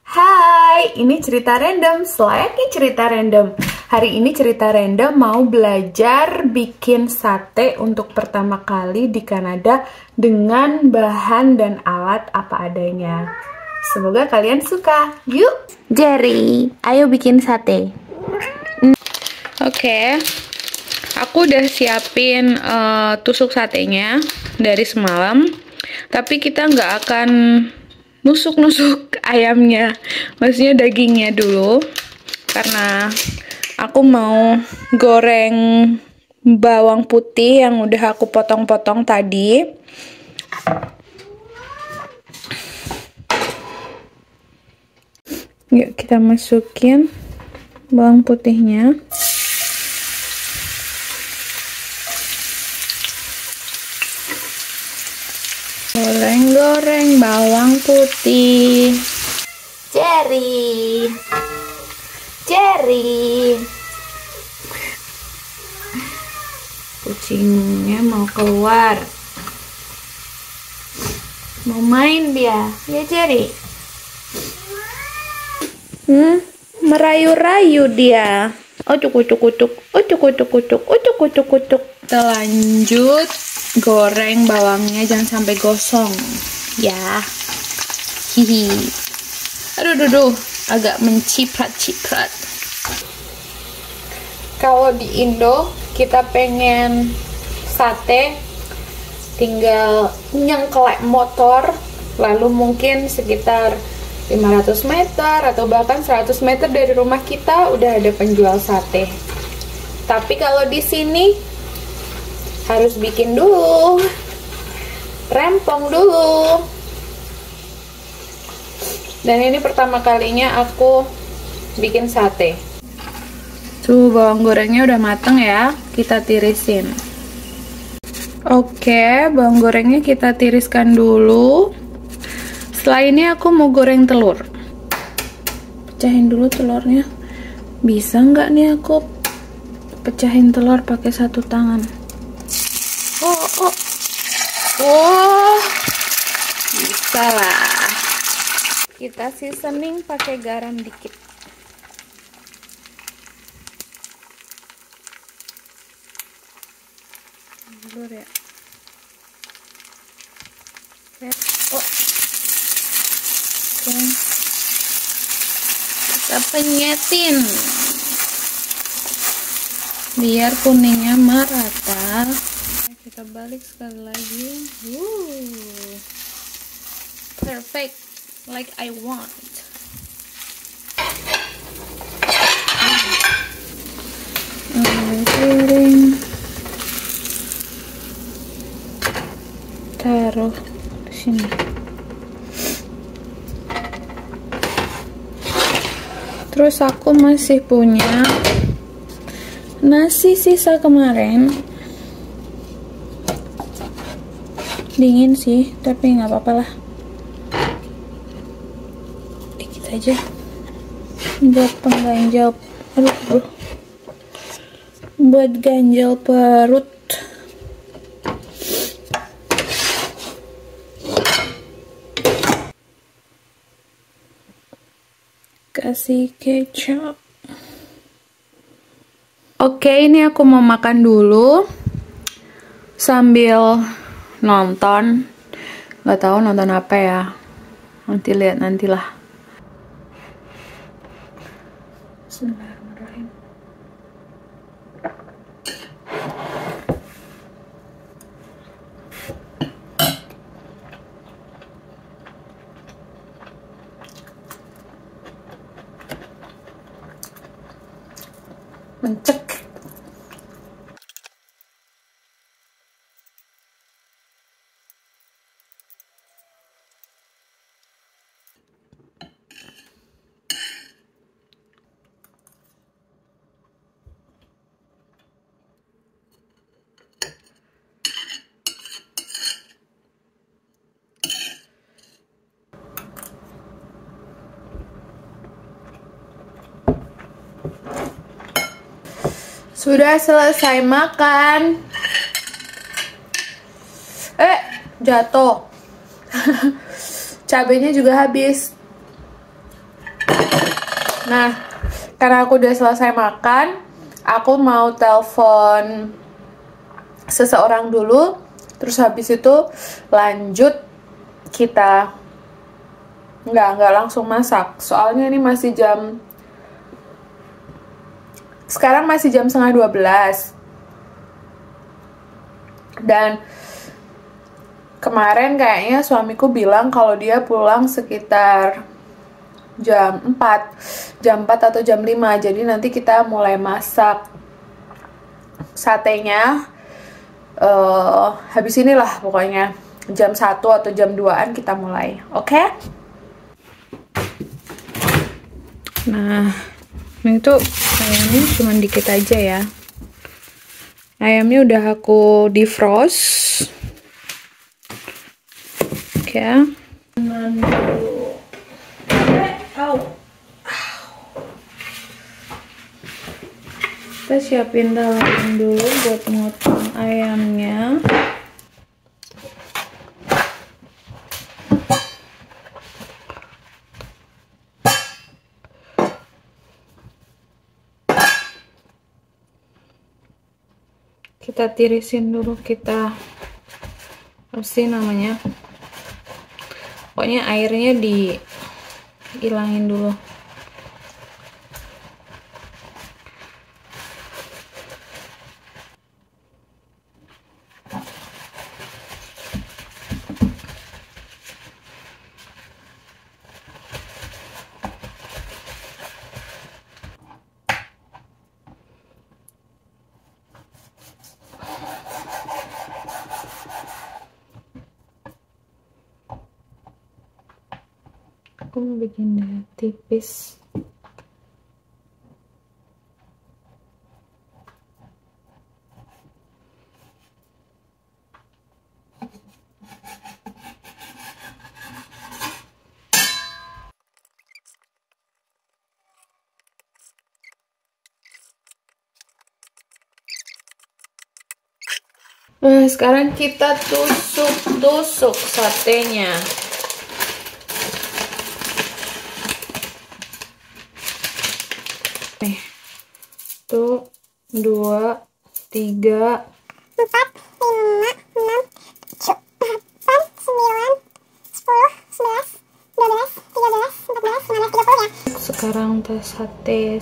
Hai, ini cerita random, selayaknya cerita random. Hari ini cerita random mau belajar bikin sate untuk pertama kali di Kanada dengan bahan dan alat apa adanya. Semoga kalian suka. Yuk! Jerry, ayo bikin sate. Oke, aku udah siapin tusuk satenya dari semalam. Tapi kita nggak akan nusuk-nusuk ayamnya, maksudnya dagingnya dulu, karena aku mau goreng bawang putih yang udah aku potong-potong tadi. Yuk kita masukin bawang putihnya. Goreng-goreng bawang putih. Jerry, Kucingnya mau keluar, mau main dia, ya Jerry. Merayu-rayu dia. Ucuk. Kita lanjut goreng bawangnya, jangan sampai gosong ya. Hihi. Aduh, agak menciprat-ciprat. Kalau di Indo kita pengen sate, tinggal nyengklek motor, lalu mungkin sekitar 500 meter atau bahkan 100 meter dari rumah kita udah ada penjual sate. Tapi kalau di sini harus bikin dulu, rempong dulu. Dan ini pertama kalinya aku bikin sate. Tuh, bawang gorengnya udah mateng ya, kita tirisin. Oke, bawang gorengnya kita tiriskan dulu. Setelah ini aku mau goreng telur. Pecahin dulu telurnya. Bisa nggak nih aku pecahin telur pakai satu tangan? Oh, bisa lah. Kita seasoning pakai garam dikit. Telur ya. Kita penyetin biar kuningnya merata. Kita balik sekali lagi. Perfect, like I want. Piring, taruh di sini. Terus aku masih punya nasi sisa kemarin. Dingin sih, tapi nggak apa-apa lah. Dikit aja. Buat pengganjal, buat ganjal perut. Kasih kecap. Oke, ini aku mau makan dulu sambil nonton. Nggak tahu nonton apa ya, nanti lihat nantilah. Bismillahirrahmanirrahim. Mencek. Sudah selesai makan. Jatuh. Cabenya juga habis. Nah, karena aku udah selesai makan, aku mau telepon seseorang dulu, terus habis itu lanjut kita nggak langsung masak, soalnya ini masih sekarang masih jam setengah 12 dan kemarin kayaknya suamiku bilang kalau dia pulang sekitar jam 4 atau jam 5, jadi nanti kita mulai masak satenya habis inilah, pokoknya jam 1 atau jam 2-an kita mulai, oke? Nah, ini tuh ayamnya cuma dikit aja ya. Ayamnya udah aku defrost. Oke. Kita siapin tawaran dulu buat motong ayamnya. Kita tirisin dulu, kita apa sih namanya, pokoknya airnya dihilangin dulu. Aku mau bikin dia tipis. Nah, sekarang kita tusuk satenya. Nih, tuh 2, 3, 4, 5, 6, 7, 8, 9, 10, 11, 12, 13, 14, 15, 30 ya. Sekarang tes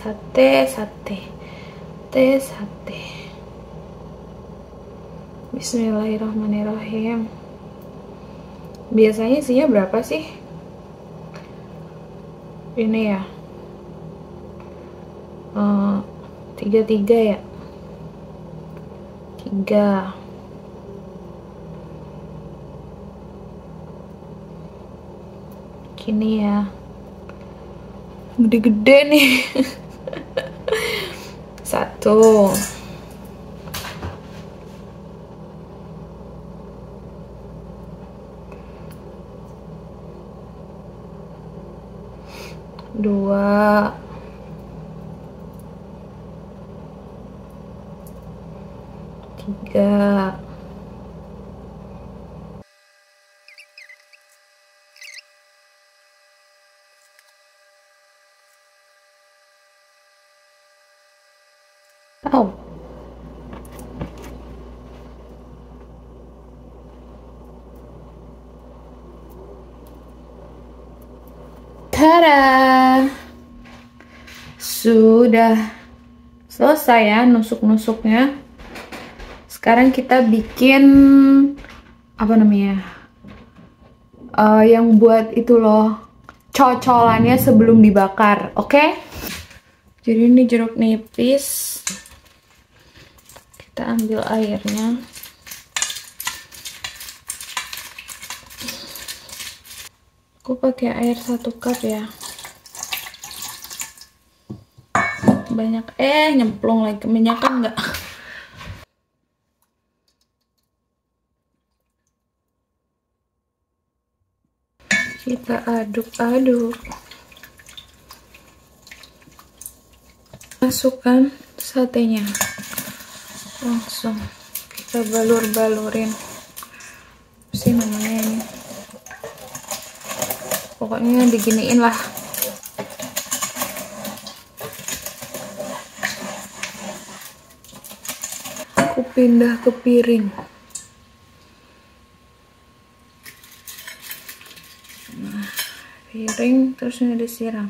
sate. Bismillahirrahmanirrahim. Biasanya isinya berapa sih? Ini ya. 3 ya. 3. Gini ya. Gede-gede nih. 1. 2. 3. Oh. Tada! Sudah selesai ya nusuk-nusuknya. Sekarang kita bikin apa namanya? Yang buat itu loh, cocolannya sebelum dibakar, oke? Jadi ini jeruk nipis. Kita ambil airnya. Aku pakai air 1 cup ya. Banyak nyemplung lagi, kebanyakan enggak. Kita aduk-aduk. Masukkan satenya. Langsung kita balur-balurin. Apa sih namanya ini? Pokoknya diginiin lah. pindah ke piring. Nah, piring terus ini disiram.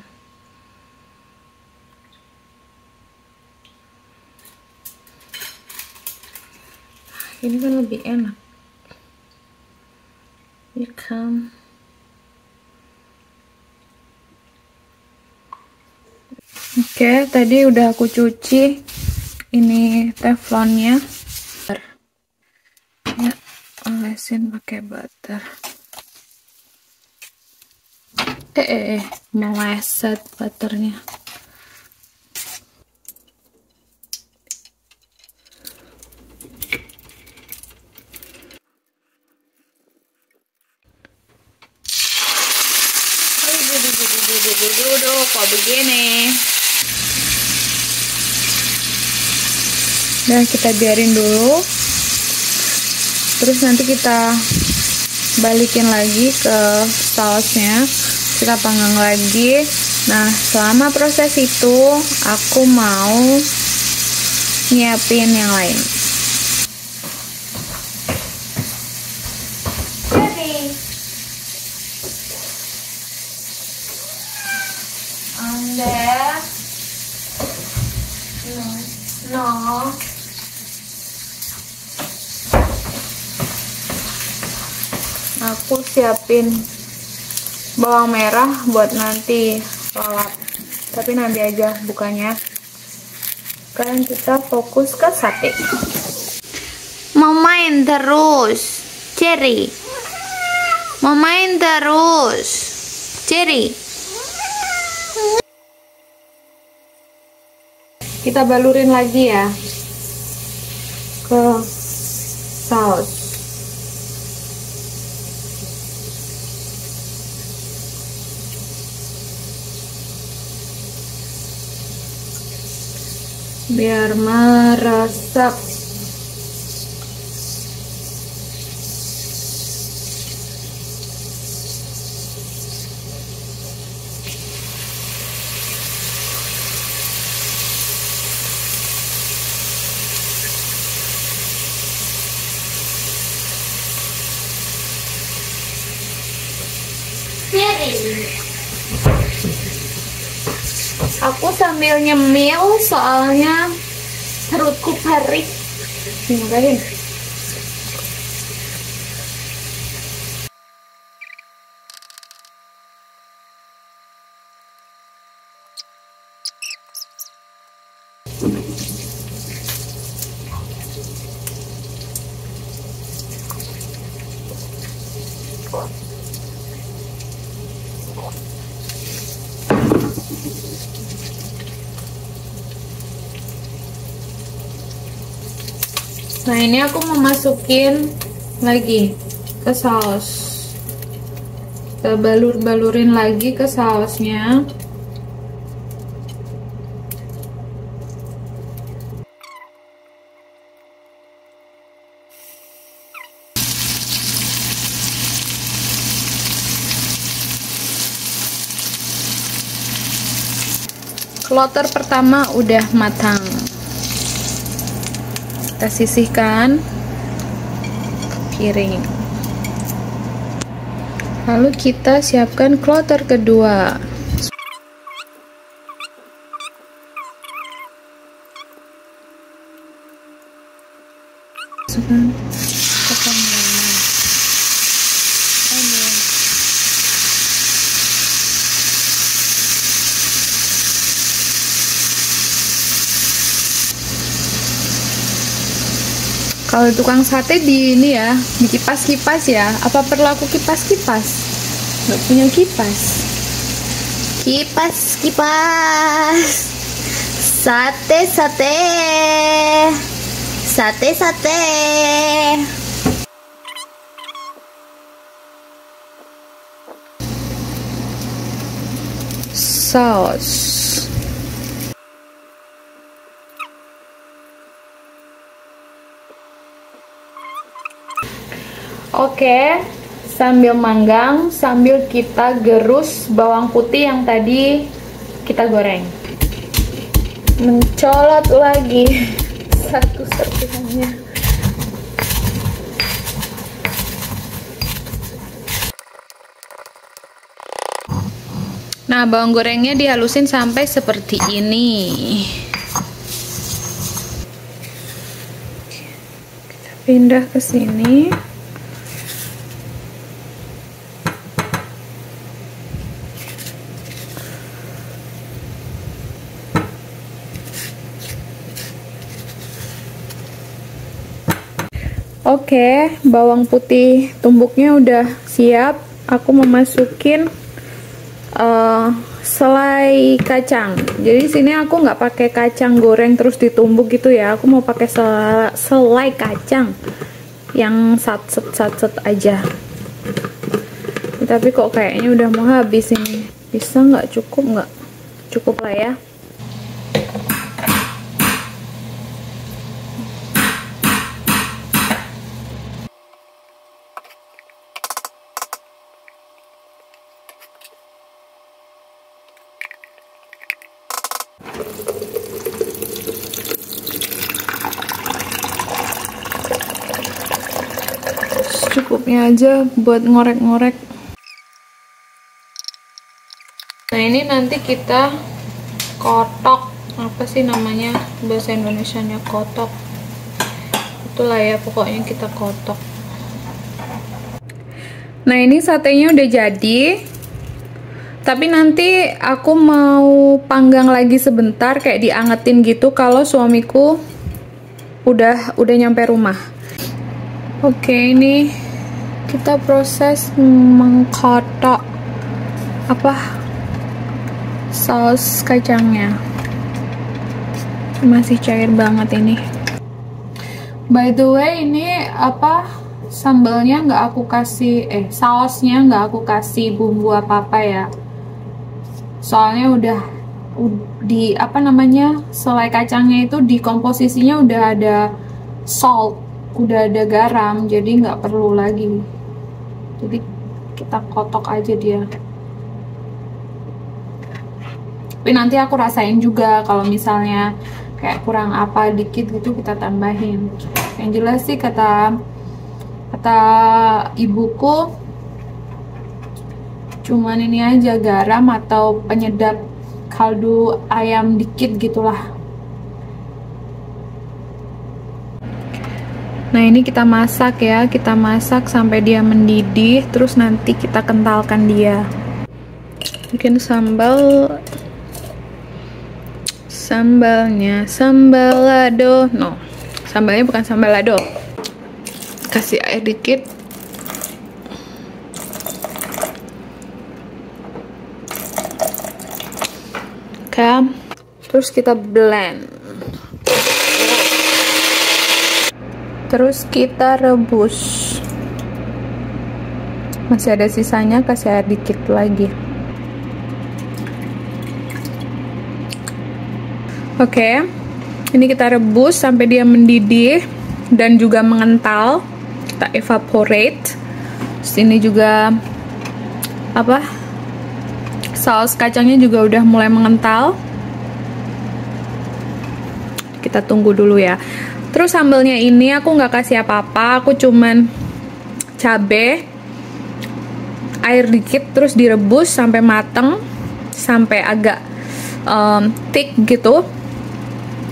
Ini kan lebih enak ya kan. Oke, tadi udah aku cuci ini teflonnya ya, olesin pakai butter. Meleset butternya. Kok begini? Nah, kita biarin dulu. Terus nanti kita balikin lagi ke sausnya. Kita panggang lagi. Nah, selama proses itu aku mau nyiapin yang lain. No. Aku siapin bawang merah buat nanti lalap. Tapi nanti aja bukanya. Sekarang kita fokus ke sate. Mau main terus, Cherry. Mau main terus, Cherry. Kita balurin lagi ya ke saus. Biar meresap. Aku sambil nyemil soalnya perutku perih. Gimana? Nah, ini aku mau masukin lagi ke saus. Kita balur-balurin lagi ke sausnya. Kloter pertama udah matang. Kita sisihkan piring. Lalu kita siapkan kloter kedua. Kalau tukang sate di ini ya, di kipas-kipas ya. Apa perlu aku kipas-kipas? Nggak punya kipas. Kipas. Sate. Saus. Oke, sambil manggang, sambil kita gerus bawang putih yang tadi kita goreng. Mencolot lagi satu serpihannya. Nah, bawang gorengnya dihalusin sampai seperti ini. Kita pindah ke sini. Oke, bawang putih tumbuknya udah siap. Aku mau masukin selai kacang. Jadi sini aku nggak pakai kacang goreng terus ditumbuk gitu ya. Aku mau pakai selai kacang yang satset aja. Tapi kok kayaknya udah mau habis ini. Bisa nggak? Cukup nggak? Cukup lah ya. Cukupnya aja buat ngorek-ngorek. Nah, ini nanti kita kotok. Apa sih namanya bahasa Indonesianya? Kotok. Itulah ya, pokoknya kita kotok. Nah, ini satenya udah jadi. Tapi nanti aku mau panggang lagi sebentar, kayak diangetin gitu kalau suamiku udah nyampe rumah. Oke, ini kita proses mengkotok saus kacangnya. Masih cair banget ini. By the way, ini sambalnya nggak aku kasih, sausnya nggak aku kasih bumbu apa-apa ya. Soalnya udah di selai kacangnya itu di komposisinya udah ada salt, udah ada garam, jadi nggak perlu lagi. Jadi kita kotok aja dia. Tapi nanti aku rasain juga kalau misalnya kayak kurang apa dikit gitu kita tambahin. Yang jelas sih kata ibuku cuman ini aja, garam atau penyedap kaldu ayam dikit gitulah. Nah, ini kita masak ya, kita masak sampai dia mendidih, terus nanti kita kentalkan dia. Bikin sambalnya sambal lado. No, sambalnya bukan sambal lado. Kasih air dikit. Oke, terus kita blend. Terus kita rebus. Masih ada sisanya, kasih air dikit lagi. Oke, ini kita rebus sampai dia mendidih dan juga mengental. Kita evaporate. Sini juga saus kacangnya juga udah mulai mengental. Kita tunggu dulu ya. Terus sambalnya ini aku nggak kasih apa-apa, aku cuman cabe, air dikit, terus direbus sampai mateng, sampai agak thick gitu.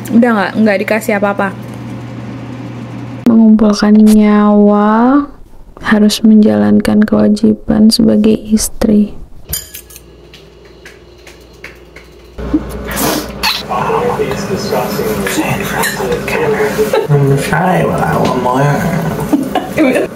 Udah nggak dikasih apa-apa. Mengumpulkan nyawa, harus menjalankan kewajiban sebagai istri. I'm gonna try, but I want more.